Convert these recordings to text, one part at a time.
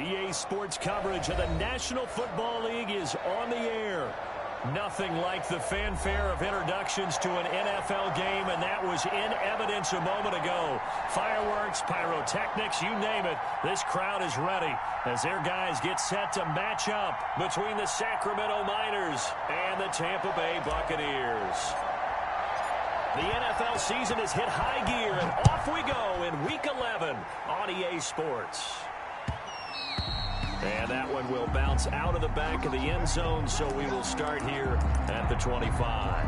EA Sports coverage of the National Football League is on the air. Nothing like the fanfare of introductions to an NFL game, and that was in evidence a moment ago. Fireworks, pyrotechnics, you name it. This crowd is ready as their guys get set to match up between the Sacramento Miners and the Tampa Bay Buccaneers. The NFL season has hit high gear, and off we go in Week 11 on EA Sports. And that one will bounce out of the back of the end zone, so we will start here at the 25.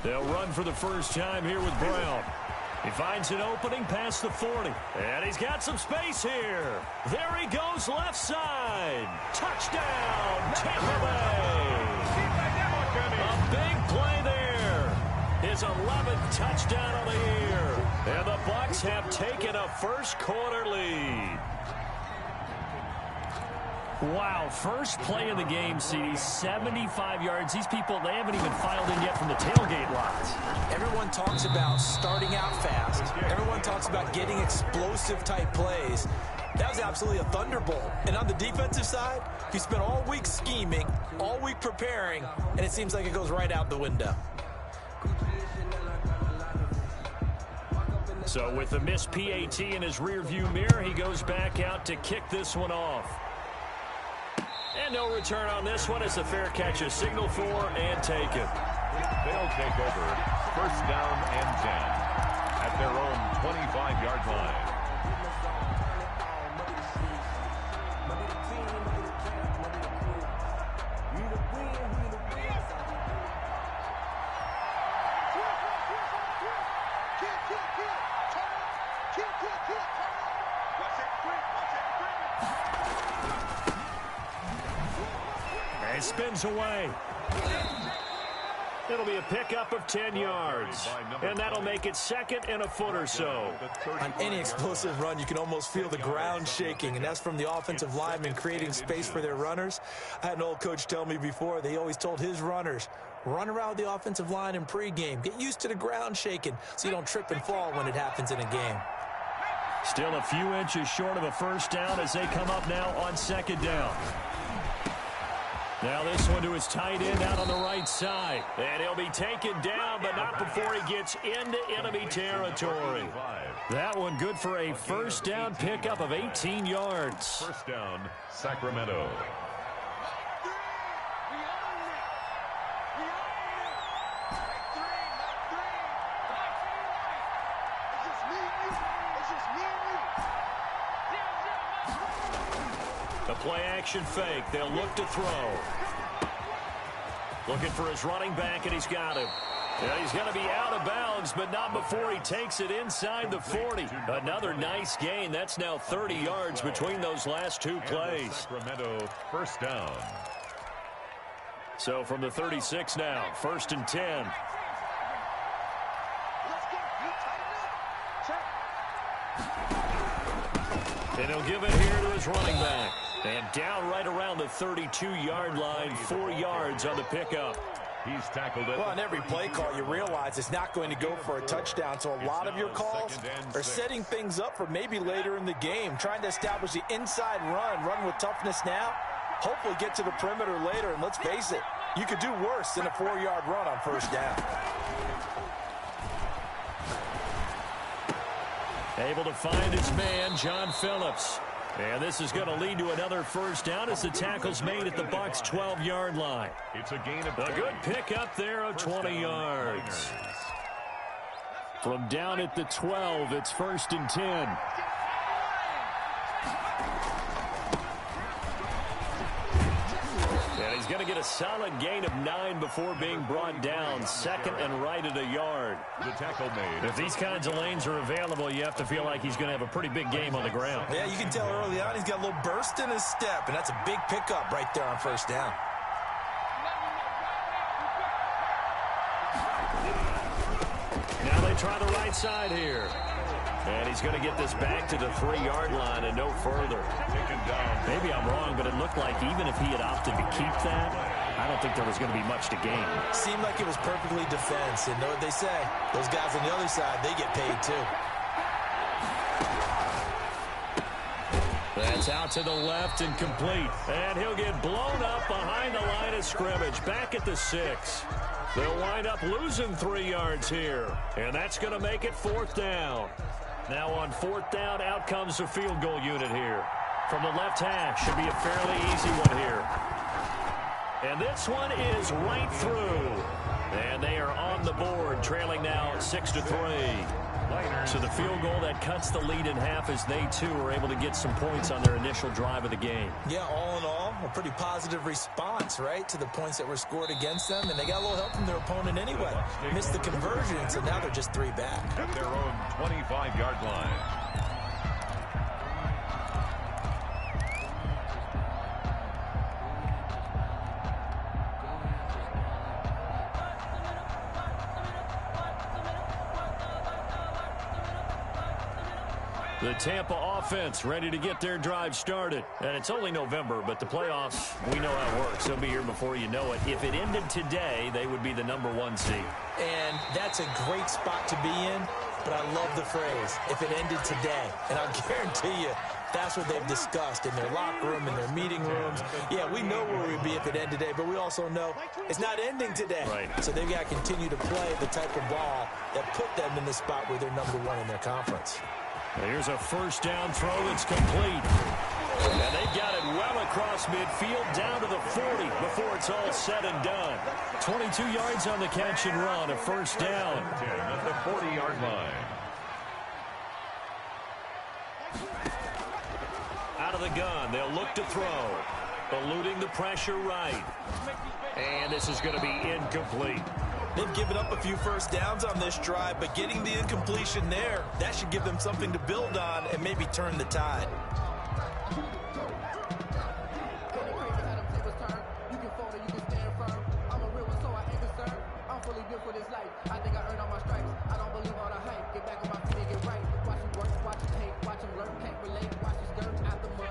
They'll run for the first time here with Brown. He finds an opening past the 40. And he's got some space here. There he goes left side. Touchdown, Tampa Bay. A big play there. His 11th touchdown of the year. And the Bucs have taken a first quarter lead. Wow, first play of the game, CD, 75 yards. These people, they haven't even filed in yet from the tailgate lots. Everyone talks about starting out fast. Everyone talks about getting explosive-type plays. That was absolutely a thunderbolt. And on the defensive side, you spent all week scheming, all week preparing, and it seems like it goes right out the window. So with the missed PAT in his rearview mirror, he goes back out to kick this one off. And no return on this one as the fair catch is signaled for and taken. They'll take over first down and 10 at their own 25-yard line. Spins away. It'll be a pickup of 10 yards. And that'll make it second and a foot or so. On any explosive run, you can almost feel the ground shaking, and that's from the offensive linemen creating space for their runners. I had an old coach tell me before, they always told his runners, run around the offensive line in pregame. Get used to the ground shaking so you don't trip and fall when it happens in a game. Still a few inches short of a first down as they come up now on second down. Now this one to his tight end out on the right side. And he'll be taken down, but not before he gets into enemy territory. That one good for a first down pickup of 18 yards. First down, Sacramento. The play-action fake. They'll look to throw. Looking for his running back, and he's got him. Yeah, he's going to be out of bounds, but not before he takes it inside the 40. Another nice gain. That's now 30 yards between those last two plays. Sacramento first down. So from the 36 now, first and 10. And he'll give it here to his running back. And down right around the 32-yard line, 4 yards on the pickup. He's tackled it. Well, on every play call, you realize it's not going to go for a touchdown. So a lot of your calls are setting things up for maybe later in the game, trying to establish the inside run with toughness now, hopefully get to the perimeter later. And let's face it, you could do worse than a 4-yard run on first down. Able to find his man, John Phillips. And this is going to lead to another first down as the tackle's made at the Bucs' 12-yard line. It's a gain of a good pickup there of 20 yards. From down at the 12, it's first and 10. And he's going to get a solid gain of 9 before being brought down. Second and right at a yard. The tackle made. If these kinds of lanes are available, you have to feel like he's going to have a pretty big game on the ground. Yeah, you can tell early on he's got a little burst in his step, and that's a big pickup right there on first down. Now they try the right side here. And he's going to get this back to the 3-yard line and no further. Maybe I'm wrong, but it looked like even if he had opted to keep that, I don't think there was going to be much to gain. Seemed like it was perfectly defense. And know what they say? Those guys on the other side, they get paid too. That's out to the left and complete. And he'll get blown up behind the line of scrimmage. Back at the 6. They'll wind up losing 3 yards here. And that's going to make it 4th down. Now on 4th down, out comes the field goal unit here. From the left hash, should be a fairly easy one here. And this one is right through. And they are on the board, trailing now 6-3. So the field goal that cuts the lead in half as they, too, are able to get some points on their initial drive of the game. Yeah, all in all, a pretty positive response, right, to the points that were scored against them. And they got a little help from their opponent anyway. Missed the conversion, so now they're just 3 back. At their own 25-yard line. The Tampa offense ready to get their drive started. And it's only November, but the playoffs, we know how it works. They'll be here before you know it. If it ended today, they would be the #1 seed. And that's a great spot to be in, but I love the phrase, if it ended today. And I'll guarantee you, that's what they've discussed in their locker room, in their meeting rooms. Yeah, we know where we'd be if it ended today, but we also know it's not ending today. Right. So they've got to continue to play the type of ball that put them in the spot where they're #1 in their conference. Here's a first down throw that's complete. And they've got it well across midfield down to the 40 before it's all said and done. 22 yards on the catch and run, a first down. At the 40-yard line. Out of the gun, they'll look to throw. Eluding the pressure right. And this is going to be incomplete. They've given up a few first downs on this drive, but getting the incompletion there, that should give them something to build on and maybe turn the tide.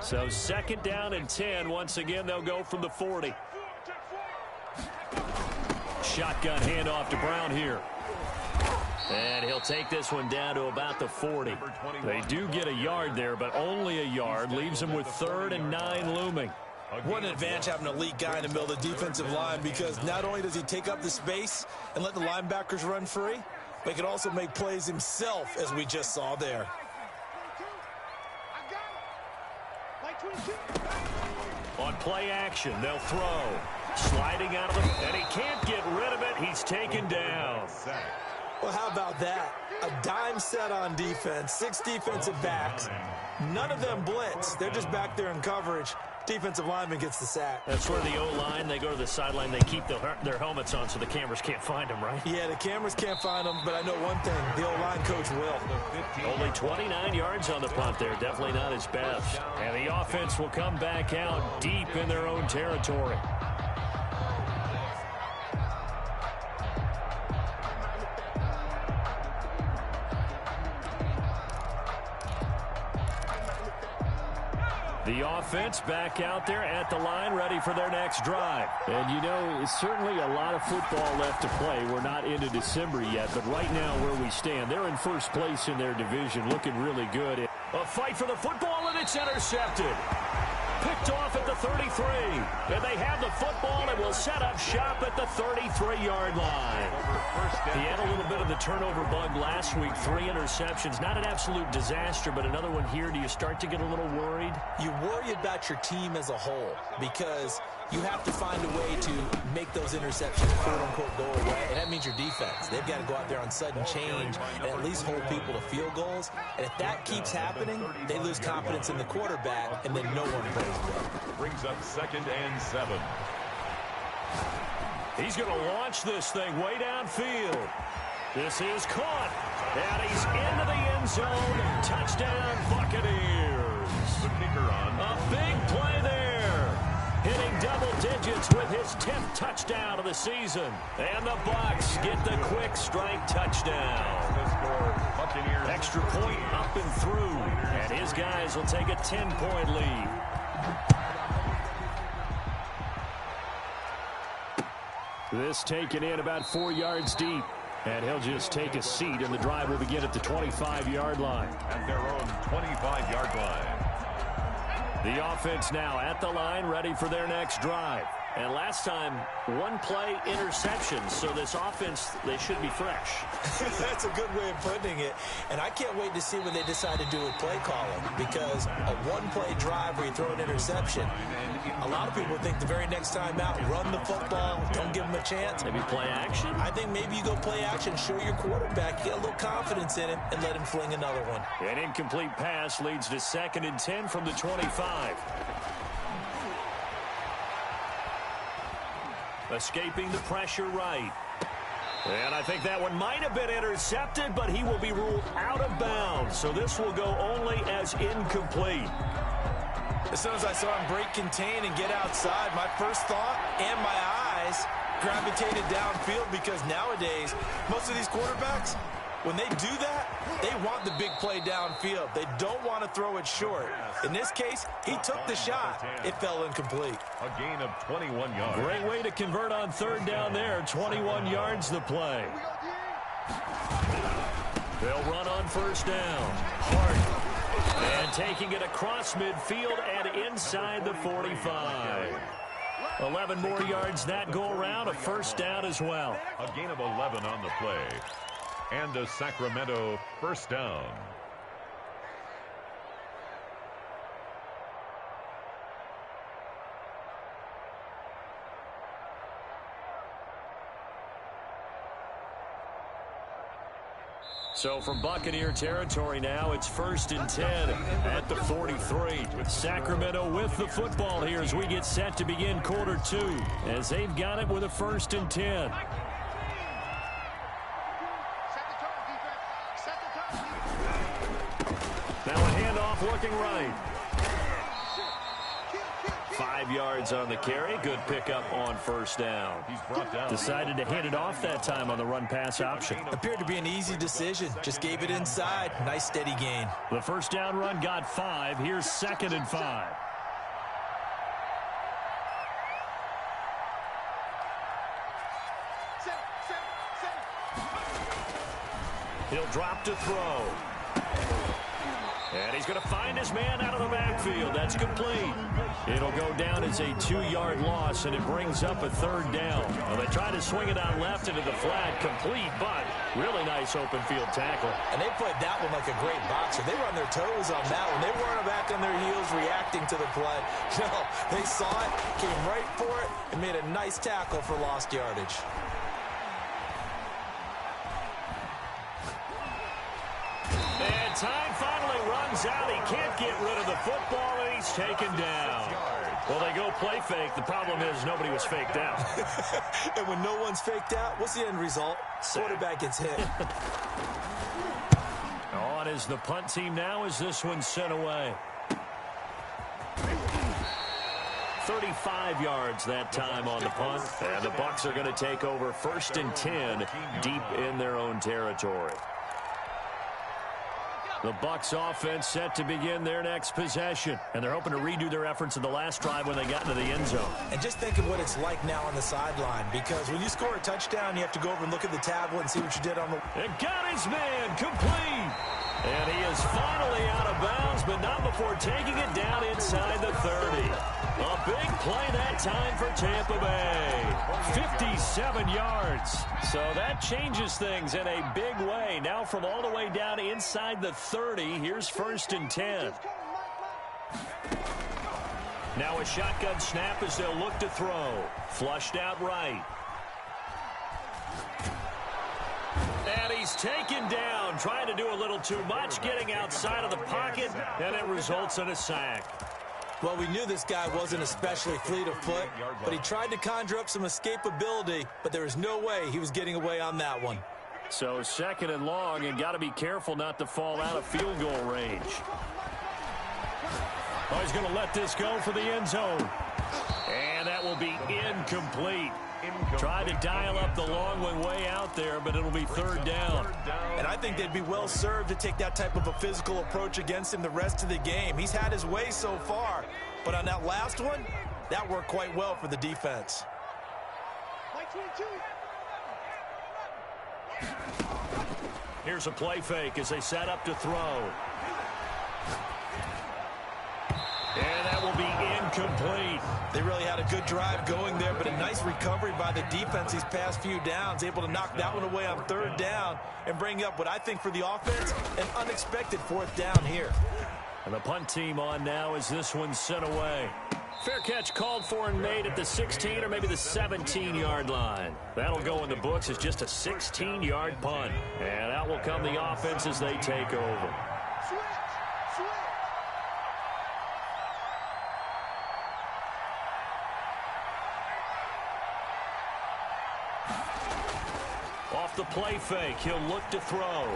So 2nd down and 10. Once again, they'll go from the 40. Shotgun handoff to Brown here. And he'll take this one down to about the 40. They do get a yard there, but only a yard. Leaves them with 3rd and 9 looming. What an advantage having an elite guy in the middle of the defensive line, because not only does he take up the space and let the linebackers run free, but he can also make plays himself, as we just saw there. On play action, they'll throw. Sliding out of the... And he can't get rid of it. He's taken down. Well, how about that? A dime set on defense. 6 defensive backs. None of them blitz. They're just back there in coverage. Defensive lineman gets the sack. That's where the O-line, they go to the sideline, they keep their helmets on so the cameras can't find them, right? Yeah, the cameras can't find them, but I know one thing. The O-line coach will. Only 29 yards on the punt there. Definitely not his best. And the offense will come back out deep in their own territory. The offense back out there at the line, ready for their next drive. And, you know, it's certainly a lot of football left to play. We're not into December yet, but right now where we stand, they're in first place in their division, looking really good. A fight for the football, and it's intercepted. Picked off at the 33. And they have the football and will set up shop at the 33-yard line. He had a little bit of the turnover bug last week. 3 interceptions. Not an absolute disaster, but another one here. Do you start to get a little worried? You worry about your team as a whole because you have to find a way to make those interceptions, quote-unquote, go away. And that means your defense. They've got to go out there on sudden change and at least hold people to field goals. And if that keeps happening, they lose confidence in the quarterback, and then no one plays well. Brings up 2nd and 7. He's going to launch this thing way downfield. This is caught. And he's into the end zone. Touchdown, Buccaneers. The kicker on. A big play there. Hitting double digits with his 10th touchdown of the season. And the Bucs get the quick strike touchdown. Buccaneers. Extra point up and through. And his guys will take a 10-point lead. This taken in about 4 yards deep. And he'll just take a seat, and the drive will begin at the 25-yard line. At their own 25-yard line. The offense now at the line, ready for their next drive. And last time, one play interception. So this offense, they should be fresh. That's a good way of putting it. And I can't wait to see what they decide to do with play calling. Because a one-play drive where you throw an interception, a lot of people think the very next time out, run the football, don't give them a chance. Maybe play action? I think maybe you go play action, show your quarterback, get a little confidence in him, and let him fling another one. An incomplete pass leads to 2nd and 10 from the 25. Escaping the pressure right. And I think that one might have been intercepted, but he will be ruled out of bounds. So this will go only as incomplete. As soon as I saw him break contain and get outside, my first thought and my eyes gravitated downfield, because nowadays, most of these quarterbacks, when they do that, they want the big play downfield. They don't want to throw it short. In this case, he took the shot. It fell incomplete. A gain of 21 yards. Great way to convert on 3rd down there. 21 yards the play. They'll run on 1st down. Hart. And taking it across midfield and inside the 45. 11 more yards that go around. A 1st down as well. A gain of 11 on the play. And a Sacramento 1st down. So from Buccaneer territory now, it's 1st and 10 at the 43. Sacramento with the football here as we get set to begin quarter 2, as they've got it with a 1st and 10. Now a handoff looking right. 5 yards on the carry. Good pickup on 1st down. He's brought down. Decided to hand it off that time on the run-pass option. Appeared to be an easy decision. Just gave it inside. Nice steady gain. The 1st down run got 5. Here's 2nd and 5. He'll drop to throw. And he's going to find his man out of the backfield. That's complete. It'll go down as a 2-yard loss, and it brings up a 3rd down. Well, they try to swing it out left into the flat. Complete, but really nice open field tackle. And they played that one like a great boxer. They were on their toes on that one. They weren't back on their heels reacting to the play. No, they saw it, came right for it, and made a nice tackle for lost yardage. And time finally runs out. He can't get rid of the football, and he's taken down. Well, they go play fake. The problem is nobody was faked out. And when no one's faked out, what's the end result? Quarterback gets hit. On is the punt team now as this one's sent away. 35 yards that time on the punt. And the Bucs are going to take over 1st and 10 deep in their own territory. The Bucs offense set to begin their next possession. And they're hoping to redo their efforts in the last drive when they got into the end zone. And just think of what it's like now on the sideline. Because when you score a touchdown, you have to go over and look at the tablet and see what you did on the... And got his man complete. And he is finally out of bounds, but not before taking it down inside the 30. A big play that time for Tampa Bay. 57 yards. So that changes things in a big way. Now from all the way down inside the 30, here's 1st and 10. Now a shotgun snap as they'll look to throw. Flushed out right. And he's taken down, trying to do a little too much, getting outside of the pocket, and it results in a sack. Well, we knew this guy wasn't especially fleet of foot, but he tried to conjure up some escapability, but there was no way he was getting away on that one. So 2nd and long, and got to be careful not to fall out of field goal range. Oh, he's going to let this go for the end zone. And that will be incomplete. Tried to dial up the long one way out there, but it'll be third down. And I think they'd be well served to take that type of a physical approach against him the rest of the game. He's had his way so far, but on that last one, that worked quite well for the defense. Here's a play fake as they set up to throw. And that will be incomplete. They really had a good drive going there, but a nice recovery by the defense these past few downs, able to knock that one away on third down and bring up what I think for the offense, an unexpected fourth down here. And the punt team on now as this one's sent away. Fair catch called for and made at the 16 or maybe the 17-yard line. That'll go in the books as just a 16-yard punt. And out will come the offense as they take over. Off the play fake, he'll look to throw.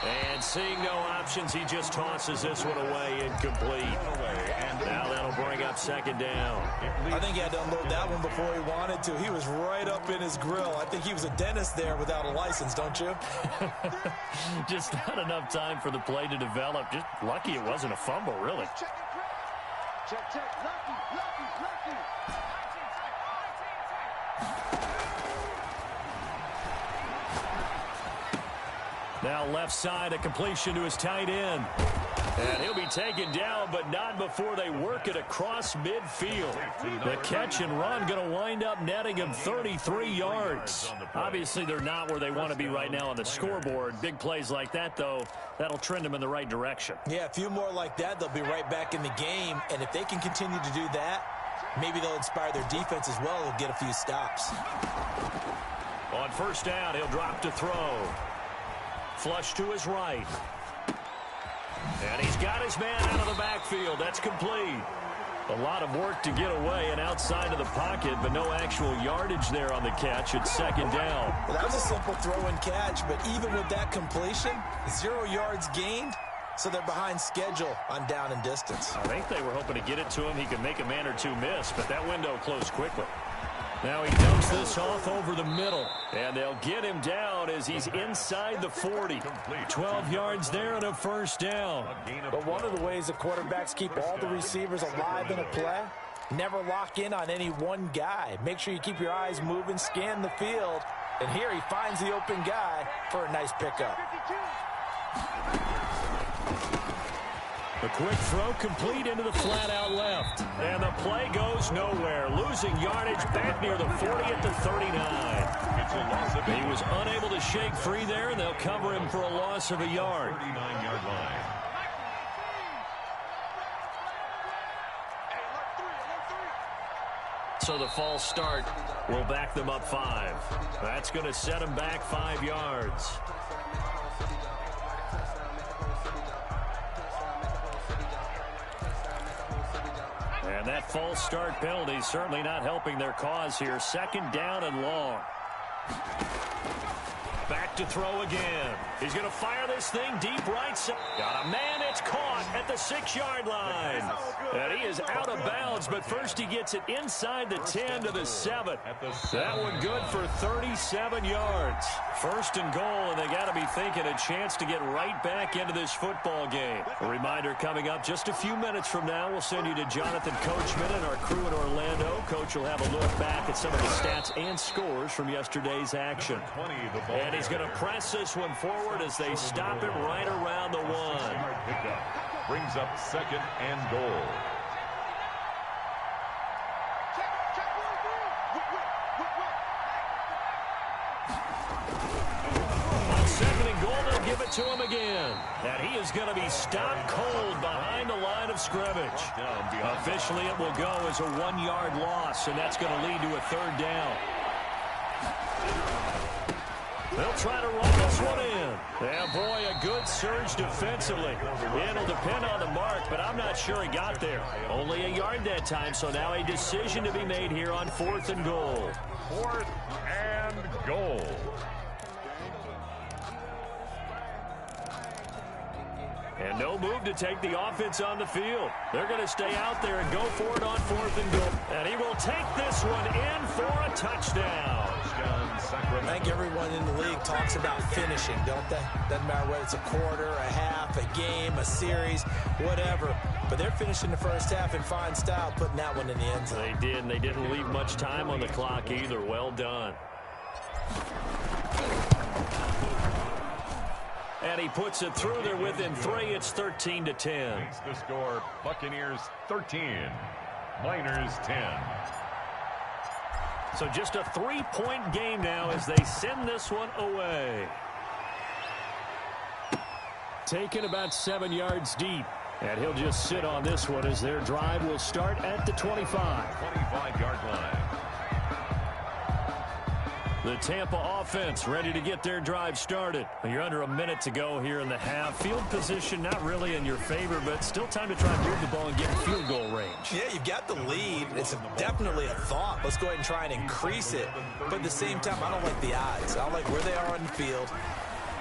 And seeing no options, he just tosses this one away, incomplete. And now that'll bring up second down. I think he had to unload that one before he wanted to. He was right up in his grill. I think he was a dentist there without a license, don't you? Just not enough time for the play to develop. Just lucky it wasn't a fumble, really. Check, lucky. Now left side, a completion to his tight end. And he'll be taken down, but not before they work it across midfield. The catch and run going to wind up netting him 33 yards. Obviously, they're not where they want to be right now on the scoreboard. Big plays like that, though, that'll trend them in the right direction. Yeah, a few more like that, they'll be right back in the game. And if they can continue to do that, maybe they'll inspire their defense as well. They'll get a few stops. On first down, he'll drop to throw. Flush to his right. And he's got his man out of the backfield. That's complete. A lot of work to get away and outside of the pocket, but no actual yardage there on the catch. It's second down. Well, that was a simple throw and catch, but even with that completion, 0 yards gained, so they're behind schedule on down and distance. I think they were hoping to get it to him. He could make a man or two miss, but that window closed quickly. Now he dumps this off over the middle, and they'll get him down as he's inside the 40. 12 yards there and a first down. But one of the ways the quarterbacks keep all the receivers alive in a play, never lock in on any one guy. Make sure you keep your eyes moving, scan the field, and here he finds the open guy for a nice pickup. The quick throw complete into the flat out left. And the play goes nowhere. Losing yardage back near the 40 at the 39. He was unable to shake free there, and they'll cover him for a loss of a yard. 39-yard line. So the false start will back them up 5. That's going to set them back 5 yards. And that false start penalty is certainly not helping their cause here. Second down and long. Back to throw again. He's going to fire this thing deep right side. Got a man, it's caught at the 6-yard line. And he is out of bounds, but first he gets it inside the 10 to the 7. That one good for 37 yards. First and goal, and they got to be thinking a chance to get right back into this football game. A reminder coming up just a few minutes from now, we'll send you to Jonathan Coachman and our crew in Orlando. Coach will have a look back at some of the stats and scores from yesterday's action. And he's going to press this one forward as they stop him right around the 1. Brings up second and goal. On second and goal, they'll give it to him again. And he is going to be stopped cold behind the line of scrimmage. Officially, it will go as a 1-yard loss, and that's going to lead to a third down. They'll try to run this one in. Yeah, boy, a good surge defensively. It'll depend on the mark, but I'm not sure he got there. Only a yard that time, so now a decision to be made here on 4th and goal. 4th and goal. And no move to take the offense on the field. They're going to stay out there and go for it on 4th and goal. And he will take this one in for a touchdown. I think everyone in the league talks about finishing, don't they? Doesn't matter whether it's a quarter, a half, a game, a series, whatever. But they're finishing the first half in fine style, putting that one in the end zone. They did, and they didn't leave much time on the clock either. Well done. And he puts it through. They're within 3. It's 13-10. Makes the score Buccaneers 13, Niners 10. So just a 3-point game now as they send this one away. Taken about 7 yards deep. And he'll just sit on this one as their drive will start at the 25. 25-yard line. The Tampa offense ready to get their drive started. You're under a minute to go here in the half. Field position not really in your favor, but still time to try and move the ball and get in field goal range. Yeah, you've got the lead. It's definitely a thought. Let's go ahead and try and increase it. But at the same time, I don't like the odds. I don't like where they are on the field.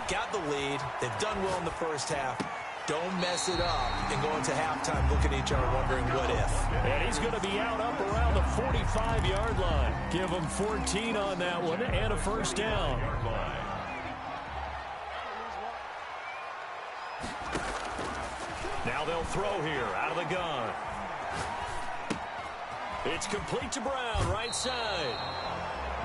Got the lead. They've done well in the first half. Don't mess it up and go into halftime looking at each other wondering what if. And he's going to be out up around the 45-yard line. Give him 14 on that one and a first down. Now they'll throw here out of the gun. It's complete to Brown, right side.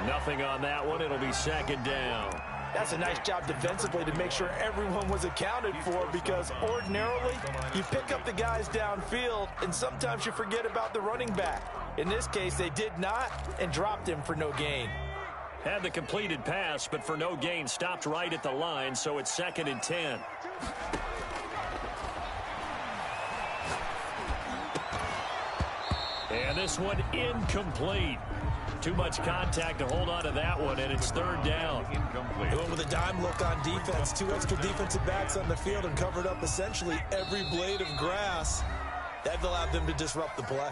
Nothing on that one. It'll be second down. That's a nice job defensively to make sure everyone was accounted for, because ordinarily you pick up the guys downfield and sometimes you forget about the running back. In this case, they did not and dropped him for no gain. Had the completed pass, but for no gain, stopped right at the line, so it's 2nd and 10. And this one incomplete. Too much contact to hold on to that one, and it's 3rd down. They went with a dime look on defense. 2 extra defensive backs on the field and covered up essentially every blade of grass. That allowed them to disrupt the play.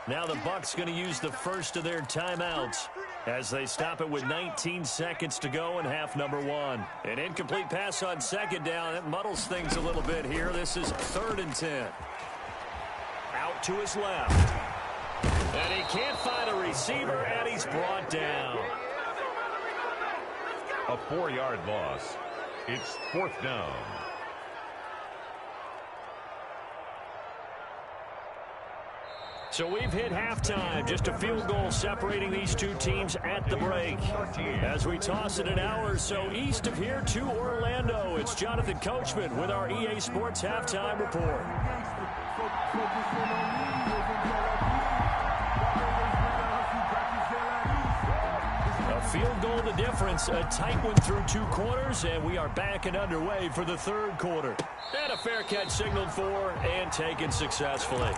Now the Bucs going to use the first of their timeouts as they stop it with 19 seconds to go in half number 1. An incomplete pass on 2nd down. That muddles things a little bit here. This is 3rd and 10. Out to his left. And he can't find a receiver, and he's brought down. A 4-yard loss. It's 4th down. So we've hit halftime. Just a field goal separating these two teams at the break. As we toss it an hour or so east of here to Orlando, it's Jonathan Coachman with our EA Sports Halftime Report. A field goal the difference, a tight one through 2 quarters, and we are back and underway for the 3rd quarter. And a fair catch signaled for and taken successfully.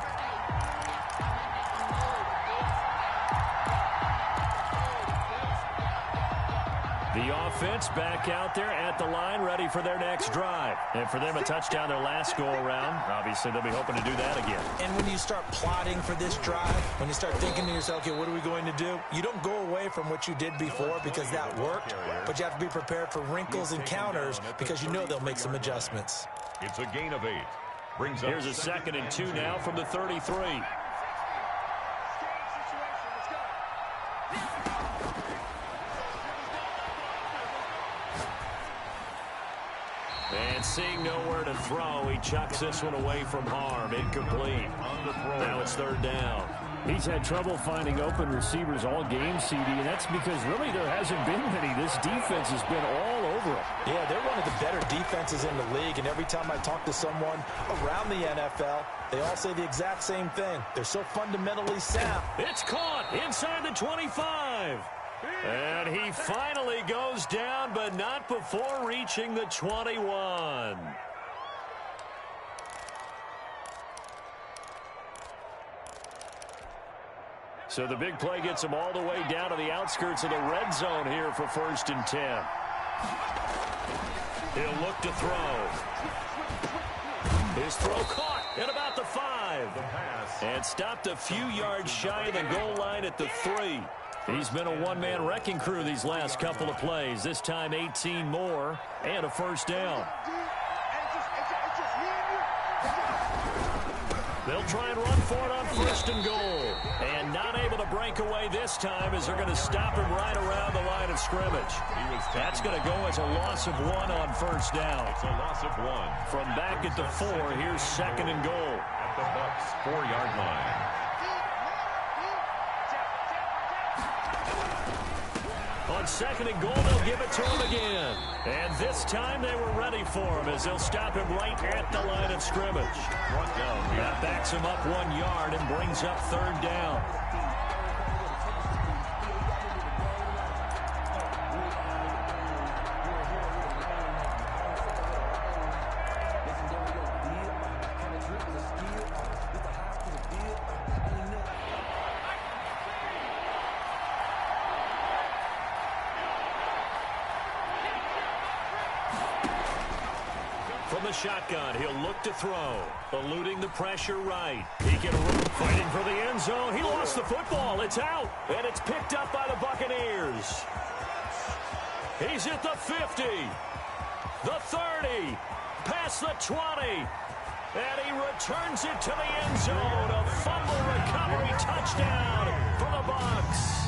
The offense back out there at the line, ready for their next drive. And for them, a touchdown their last go-around. Obviously, they'll be hoping to do that again. And when you start plotting for this drive, when you start thinking to yourself, okay, what are we going to do? You don't go away from what you did before because that worked, but you have to be prepared for wrinkles and counters because you know they'll make some adjustments. It's a gain of 8. Brings up Here's a 2nd and 2 now from the 33. And seeing nowhere to throw, he chucks this one away from harm. Incomplete. Now it's 3rd down. He's had trouble finding open receivers all game, CD, and that's because really there hasn't been many. This defense has been all over him. Yeah, they're one of the better defenses in the league, and every time I talk to someone around the NFL, they all say the exact same thing. They're so fundamentally sound. It's caught inside the 25. And he finally goes down, but not before reaching the 21. So the big play gets him all the way down to the outskirts of the red zone here for 1st and 10. He'll look to throw. His throw caught at about the 5. And stopped a few yards shy of the goal line at the 3. He's been a one-man wrecking crew these last couple of plays. This time 18 more and a first down. They'll try and run for it on 1st and goal. And not able to break away this time as they're going to stop him right around the line of scrimmage. That's going to go as a loss of 1 on 1st down. It's a loss of 1. From back at the 4, here's 2nd and goal. At the Bucs' 4-yard line. On 2nd and goal, they'll give it to him again. And this time they were ready for him as they'll stop him right at the line of scrimmage. That backs him up 1 yard and brings up 3rd down. From the shotgun, he'll look to throw. Eluding the pressure right. He can run, fighting for the end zone. He lost the football. It's out. And it's picked up by the Buccaneers. He's at the 50. The 30. Past the 20. And he returns it to the end zone. A fumble recovery touchdown for the Bucs.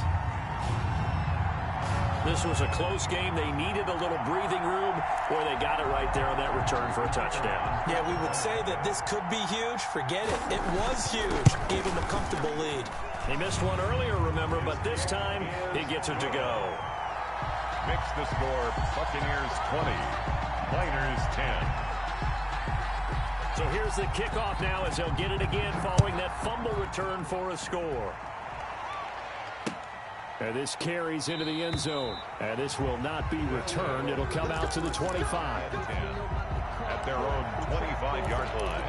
This was a close game. They needed a little breathing room. Boy, they got it right there on that return for a touchdown. Yeah, we would say that this could be huge. Forget it. It was huge. Gave him a comfortable lead. He missed one earlier, remember, but this time he gets it to go. Makes the score Buccaneers 20, Niners 10. So here's the kickoff now as they'll get it again following that fumble return for a score. And this carries into the end zone. And this will not be returned. It'll come out to the 25. At their own 25-yard line.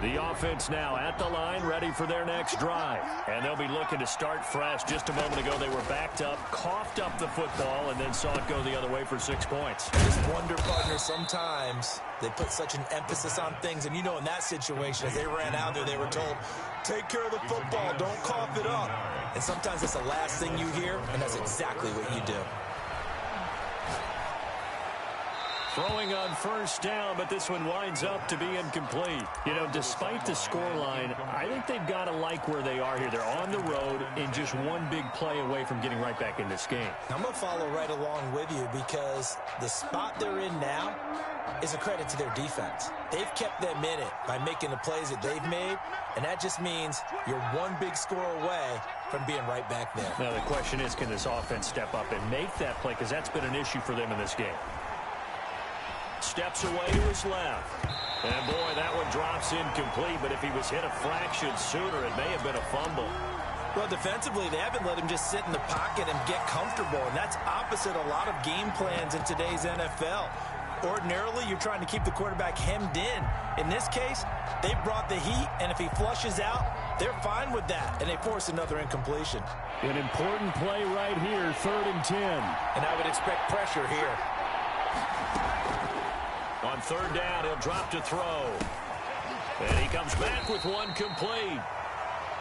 The offense now at the line, ready for their next drive. And they'll be looking to start fresh. Just a moment ago, they were backed up, coughed up the football, and then saw it go the other way for 6 points. I just wonder, partner, sometimes they put such an emphasis on things. And, you know, in that situation, as they ran out there, they were told, take care of the football, don't cough it up. And sometimes that's the last thing you hear, and that's exactly what you do. Throwing on 1st down, but this one winds up to be incomplete. You know, despite the scoreline, I think they've got to like where they are here. They're on the road and just one big play away from getting right back in this game. I'm going to follow right along with you because the spot they're in now is a credit to their defense. They've kept them in it by making the plays that they've made, and that just means you're one big score away from being right back there. Now, the question is, can this offense step up and make that play? Because that's been an issue for them in this game. Steps away to his left. And, boy, that one drops incomplete. But if he was hit a fraction sooner, it may have been a fumble. Well, defensively, they haven't let him just sit in the pocket and get comfortable. And that's opposite a lot of game plans in today's NFL. Ordinarily, you're trying to keep the quarterback hemmed in. In this case, they brought the heat, and if he flushes out, they're fine with that, and they force another incompletion. An important play right here, 3rd and 10. And I would expect pressure here. On 3rd down, he'll drop to throw. And he comes back with one complete.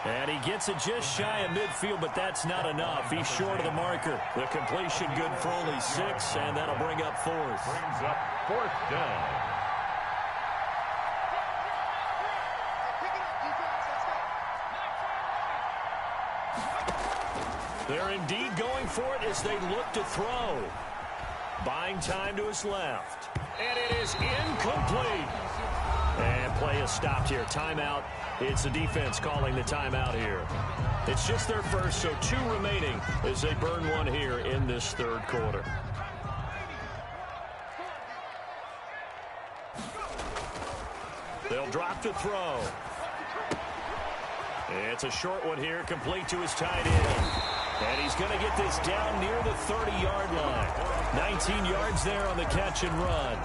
And he gets it just shy of midfield, but that's not enough. He's short of the marker. The completion good for only 6, and that'll bring up 4th. Brings up 4th down. They're indeed going for it as they look to throw. Buying time to his left. And it is incomplete. And play is stopped here. Timeout. It's the defense calling the timeout here. It's just their first, so 2 remaining as they burn one here in this 3rd quarter. They'll drop to throw. It's a short one here, complete to his tight end. And he's going to get this down near the 30-yard line. 19 yards there on the catch and run.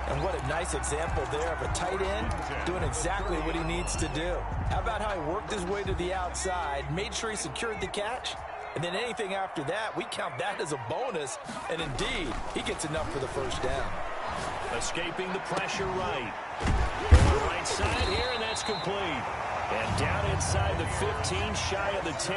And what a nice example there of a tight end doing exactly what he needs to do. How about how he worked his way to the outside, made sure he secured the catch, and then anything after that, we count that as a bonus. And indeed, he gets enough for the 1st down. Escaping the pressure right. On the right side here, and that's complete. And down inside the 15, shy of the 10.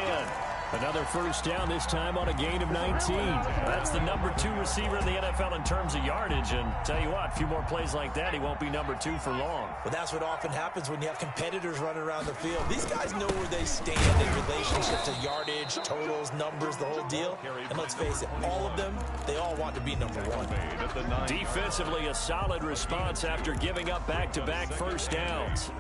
Another first down, this time on a gain of 19. That's the number 2 receiver in the NFL in terms of yardage. And tell you what, a few more plays like that, he won't be number 2 for long. Well, that's what often happens when you have competitors running around the field. These guys know where they stand in relationship to yardage, totals, numbers, the whole deal. And let's face it, all of them, they all want to be number 1. Defensively, a solid response after giving up back-to-back first downs.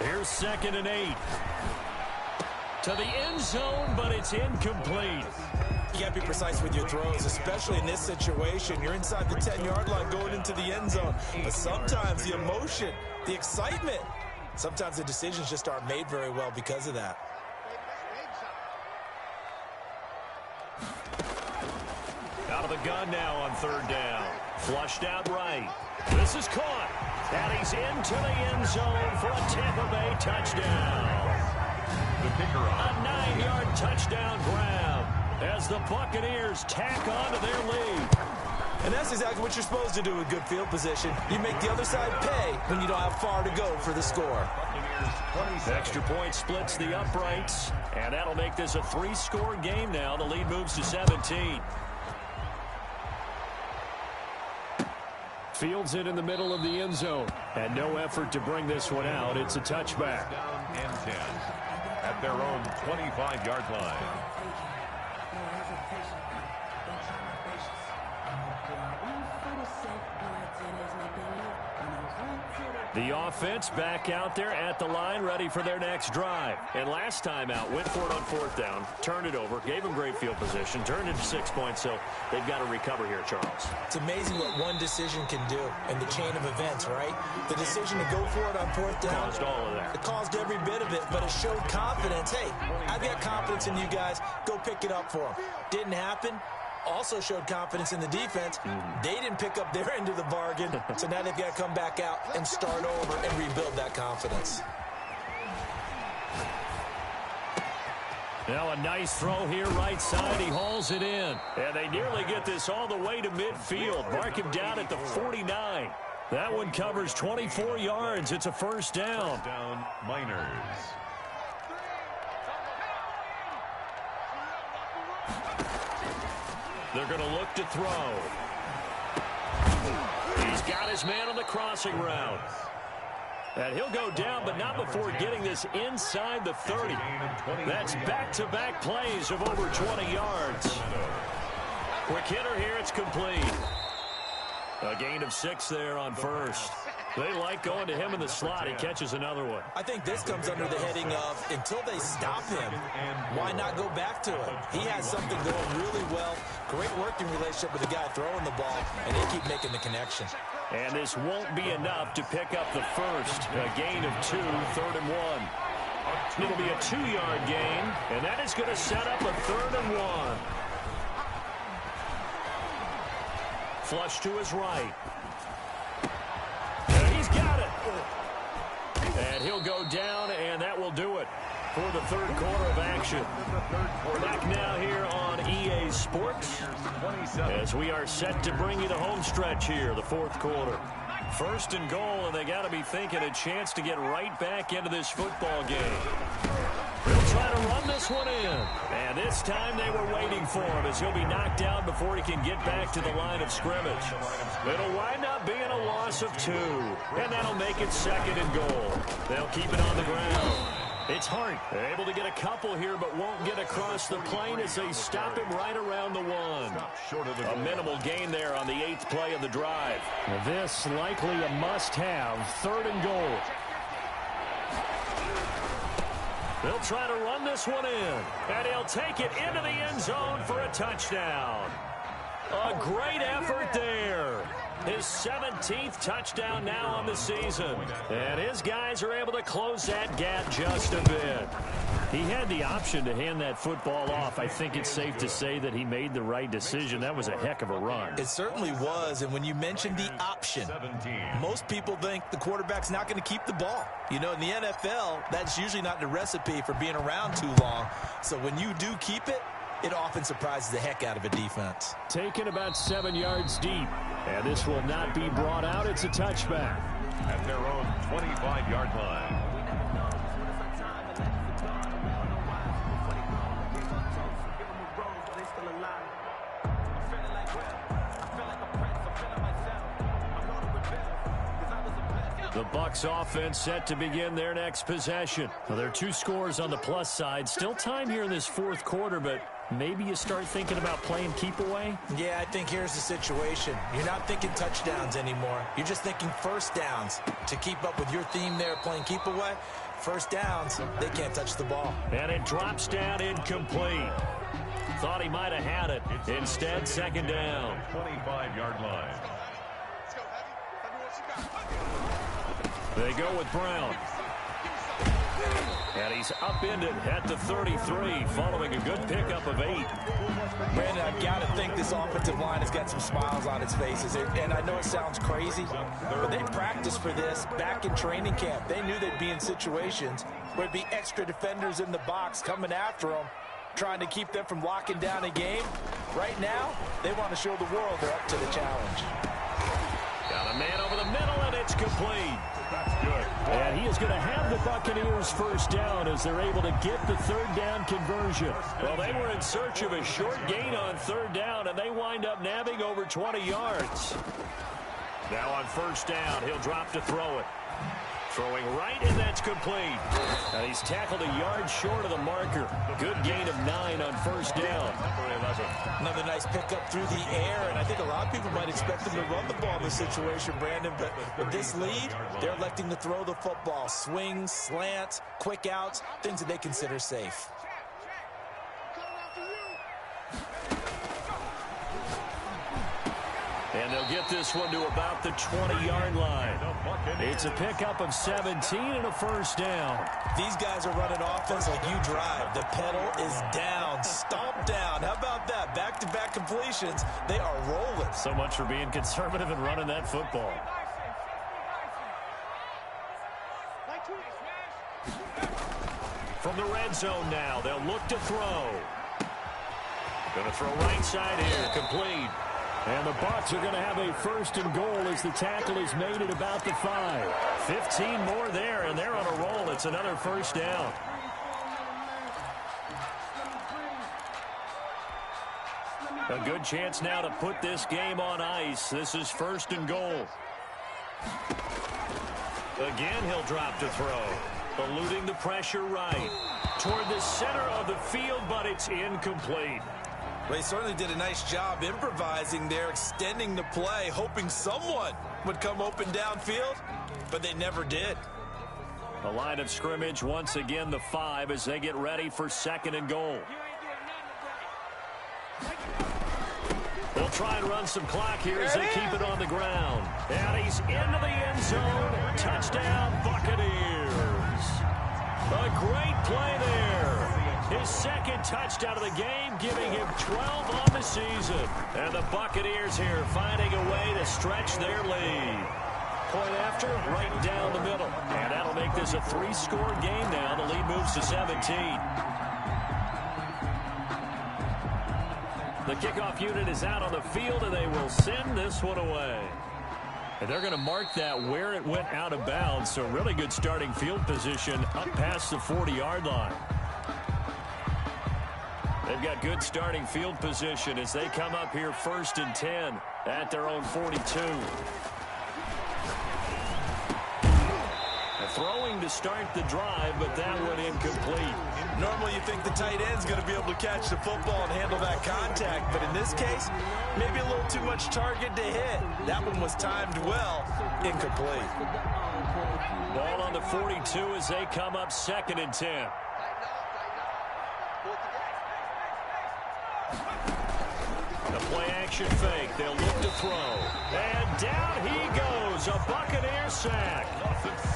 Here's 2nd and 8. To the end zone, but it's incomplete. You got to be precise with your throws, especially in this situation. You're inside the 10-yard line going into the end zone. But sometimes the emotion, the excitement, sometimes the decisions just aren't made very well because of that. Out of the gun now on 3rd down. Flushed out right. This is caught. And he's into the end zone for a Tampa Bay touchdown. The kicker on. A 9-yard touchdown grab as the Buccaneers tack on to their lead. And that's exactly what you're supposed to do with good field position. You make the other side pay when you don't have far to go for the score. Extra point splits the uprights, and that'll make this a 3-score game now. The lead moves to 17. Fields it in the middle of the end zone, and no effort to bring this one out. It's a touchback. Down and 10 at their own 25-yard line. The offense back out there at the line, ready for their next drive. And last time out, went for it on 4th down, turned it over, gave them great field position, turned it to 6 points, so they've got to recover here, Charles. It's amazing what one decision can do in the chain of events, right? The decision to go for it on 4th down. Caused all of that. It caused every bit of it, but it showed confidence. Hey, I've got confidence in you guys. Go pick it up for them. Didn't happen. Also showed confidence in the defense. They didn't pick up their end of the bargain, so now they've got to come back out and start over and rebuild that confidence. Now a nice throw here right side. He hauls it in. And they nearly get this all the way to midfield. Mark him down at the 49. That one covers 24 yards. It's a first down. Down Miners. They're going to look to throw. He's got his man on the crossing route. And he'll go down, but not before getting this inside the 30. That's back-to-back plays of over 20 yards. Quick hitter here, it's complete. A gain of 6 there on first. They like going to him in the slot. He catches another one. I think this comes under the heading of until they stop him, why not go back to him? He has something going really well. Great working relationship with the guy throwing the ball, and they keep making the connection. And this won't be enough to pick up the first. A gain of 2, 3rd and 1. It'll be a 2-yard gain, and that is going to set up a 3rd and 1. Flush to his right. And he's got it. And he'll go down, and that will do it for the 3rd quarter of action. We're back now here on EA Sports as we are set to bring you the home stretch here, the 4th quarter. 1st and goal, and they got to be thinking a chance to get right back into this football game. They'll try to run this one in. And this time they were waiting for him as he'll be knocked down before he can get back to the line of scrimmage. It'll wind up being a loss of 2. And that'll make it 2nd and goal. They'll keep it on the ground. It's Hart. They're able to get a couple here, but won't get across the plane as they stop him right around the 1. A minimal gain there on the 8th play of the drive. This likely a must-have. 3rd and goal. They'll try to run this one in, and he'll take it into the end zone for a touchdown. A great effort there. His 17th touchdown now on the season. And his guys are able to close that gap just a bit. He had the option to hand that football off. I think it's safe to say that he made the right decision. That was a heck of a run. It certainly was. And when you mentioned the option, most people think the quarterback's not going to keep the ball. You know, in the NFL, that's usually not the recipe for being around too long. So when you do keep it, it often surprises the heck out of a defense. Taken about 7 yards deep. And this will not be brought out. It's a touchback. At their own 25-yard line. The Bucs offense set to begin their next possession. Well, there are 2 scores on the plus side. Still time here in this fourth quarter, but maybe you start thinking about playing keep away? Yeah, I think here's the situation. You're not thinking touchdowns anymore. You're just thinking first downs. To keep up with your theme there, playing keep away, first downs, they can't touch the ball. And it drops down incomplete. Thought he might have had it. Instead, second down. 25-yard line. They go with Brown. And he's upended at the 33 following a good pickup of 8. Brandon, I've got to think this offensive line has got some smiles on its faces. And I know it sounds crazy, but they practiced for this back in training camp. They knew they'd be in situations where there'd be extra defenders in the box coming after them, trying to keep them from locking down a game. Right now, they want to show the world they're up to the challenge. Got a man over the middle, and it's complete. That's good. And he is going to have the Buccaneers first down as they're able to get the third down conversion. Well, they were in search of a short gain on third down, and they wind up nabbing over 20 yards. Now on first down, he'll drop to throw it. Throwing right, and that's complete. And he's tackled a yard short of the marker. Good gain of 9 on first down. Another nice pickup through the air, and I think a lot of people might expect them to run the ball in this situation, Brandon, but with this lead, they're electing to throw the football. Swings, slants, quick outs, things that they consider safe. And they'll get this one to about the 20-yard line. It's a pickup of 17 and a first down. These guys are running offense like you drive. The pedal is down, stomp down. How about that? Back-to-back completions. They are rolling. So much for being conservative and running that football. From the red zone now, they'll look to throw. Going to throw right side here, complete. And the Bucs are going to have a first and goal as the tackle is made at about the 5. 15 more there, and they're on a roll. It's another first down. A good chance now to put this game on ice. This is first and goal. Again, he'll drop to throw. Eluding the pressure right. Toward the center of the field, but it's incomplete. Well, he certainly did a nice job improvising there, extending the play, hoping someone would come open downfield, but they never did. The line of scrimmage once again the 5 as they get ready for second and goal. They'll try and run some clock here as they keep it on the ground. And he's into the end zone. Touchdown, Buccaneers. A great play there. His second touchdown of the game, giving him 12 on the season. And the Buccaneers here finding a way to stretch their lead. Point after, right down the middle. And that'll make this a 3-score game now. The lead moves to 17. The kickoff unit is out on the field, and they will send this one away. And they're going to mark that where it went out of bounds. So really good starting field position up past the 40-yard line. They've got good starting field position as they come up here first and 10 at their own 42. Throwing to start the drive, but that one incomplete. Normally you think the tight end's going to be able to catch the football and handle that contact, but in this case, maybe a little too much target to hit. That one was timed well, incomplete. Ball on the 42 as they come up second and 10. The play action fake. They'll look to throw. And down he goes. A Buccaneer sack.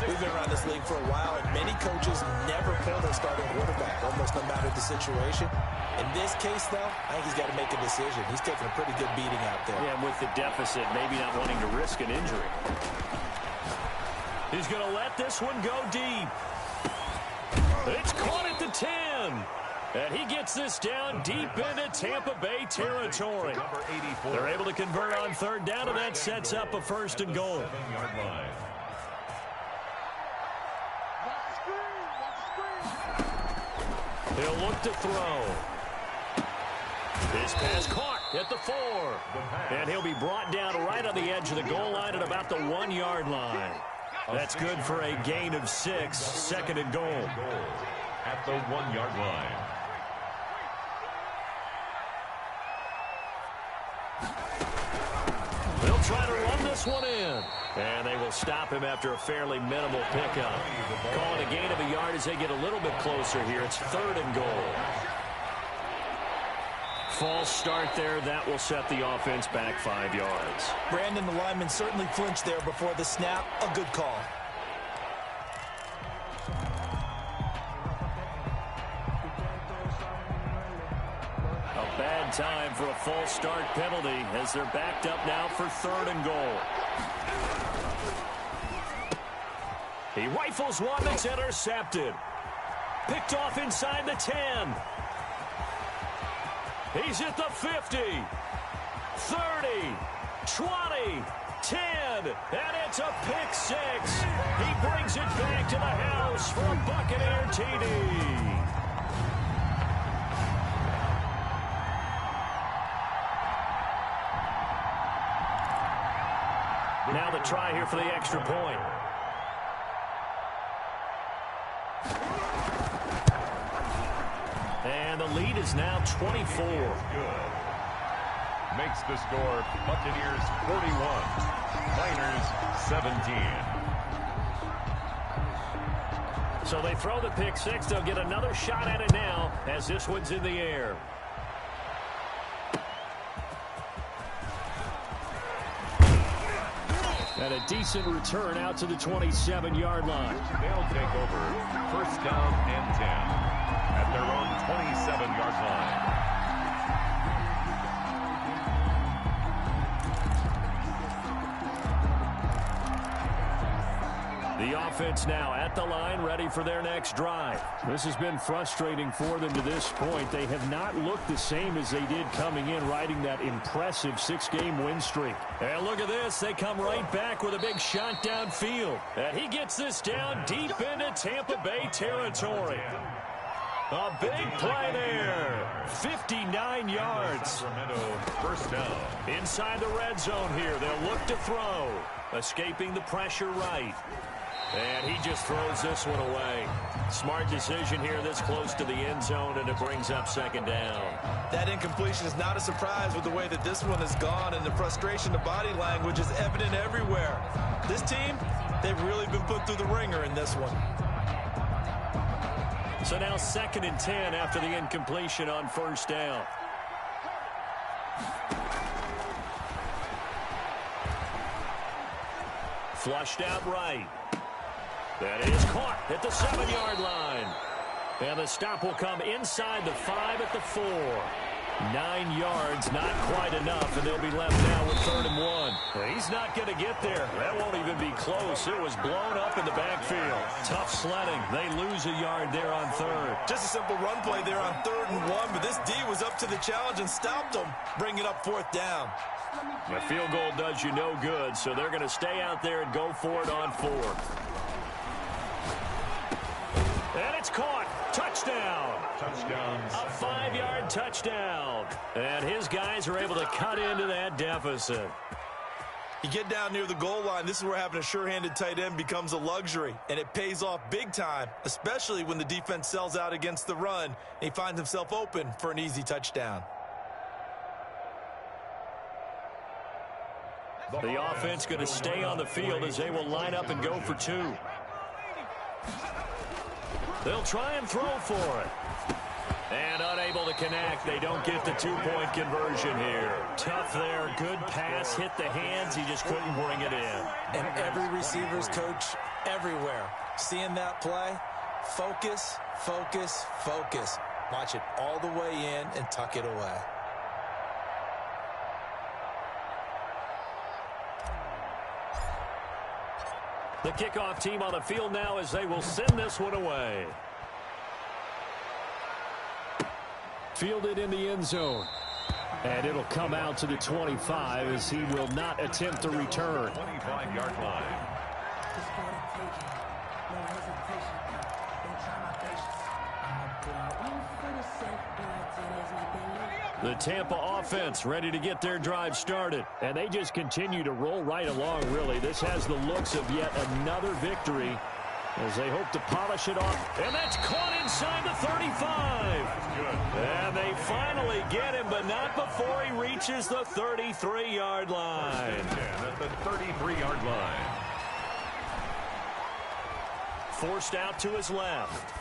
We've been around this league for a while, and many coaches never pull their starting quarterback, almost no matter the situation. In this case, though, I think he's got to make a decision. He's taking a pretty good beating out there. Yeah, with the deficit, maybe not wanting to risk an injury. He's going to let this one go deep. It's caught at the 10. And he gets this down deep into Tampa Bay territory. They're able to convert on third down, and that sets up a 1st and goal. He'll look to throw. His pass caught at the 4. And he'll be brought down right on the edge of the goal line at about the 1-yard line. That's good for a gain of 6, 2nd and goal. At the 1-yard line. They'll try to run this one in. And they will stop him after a fairly minimal pickup. Calling a gain of a yard as they get a little bit closer here. It's 3rd and goal. False start there. That will set the offense back 5 yards. Brandon, the lineman certainly flinched there before the snap. A good call. A bad time for a false start penalty as they're backed up now for 3rd and goal. He rifles one that's intercepted. Picked off inside the 10. He's at the 50, 30, 20, 10, and it's a pick 6. He brings it back to the house for a Buccaneer TD. Now the try here for the extra point. And the lead is now 24. Makes the score Buccaneers 41, Niners 17. So they throw the pick 6. They'll get another shot at it now as this one's in the air. And a decent return out to the 27-yard line. They'll take over 1st down and 10 at their own 27-yard line. The offense now at the line, ready for their next drive. This has been frustrating for them to this point. They have not looked the same as they did coming in, riding that impressive 6-game win streak. And look at this. They come right back with a big shot downfield. And he gets this down deep into Tampa Bay territory. A big play there. 59 yards. 1st down. Inside the red zone here. They'll look to throw. Escaping the pressure right. And he just throws this one away. Smart decision here this close to the end zone, and it brings up 2nd down. That incompletion is not a surprise with the way that this one has gone, and the frustration, the body language is evident everywhere. This team, they've really been put through the ringer in this one. So now 2nd and 10 after the incompletion on 1st down. Flushed out right. That is caught at the 7-yard line. And the stop will come inside the 5 at the 4. 9 yards, not quite enough, and they'll be left now with 3rd and 1. He's not going to get there. That won't even be close. It was blown up in the backfield. Tough sledding. They lose a yard there on 3rd. Just a simple run play there on 3rd and 1, but this D was up to the challenge and stopped them, bringing up 4th down. A field goal does you no good, so they're going to stay out there and go for it on 4th. And it's caught. Touchdown. Touchdowns. A 5-yard touchdown. And his guys are able to cut into that deficit. You get down near the goal line, this is where having a sure-handed tight end becomes a luxury, and it pays off big time, especially when the defense sells out against the run, and he finds himself open for an easy touchdown. The offense going to stay on the field as they will line up and go for 2. They'll try and throw for it. And unable to connect. They don't get the 2-point conversion here. Tough there. Good pass. Hit the hands. He just couldn't bring it in. And every receiver's coach everywhere. Seeing that play, focus, focus, focus. Watch it all the way in and tuck it away. The kickoff team on the field now as they will send this one away. Fielded in the end zone. And it'll come out to the 25 as he will not attempt to return. 25-yard line. The Tampa offense ready to get their drive started. And they just continue to roll right along, really. This has the looks of yet another victory as they hope to polish it off. And that's caught inside the 35. And they finally get him, but not before he reaches the 33-yard line. At the 33-yard line. Forced out to his left.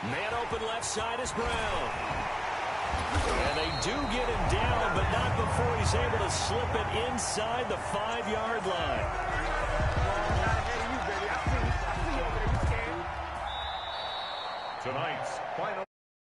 Man open left side is Brown. And they do get him down, but not before he's able to slip it inside the 5-yard line.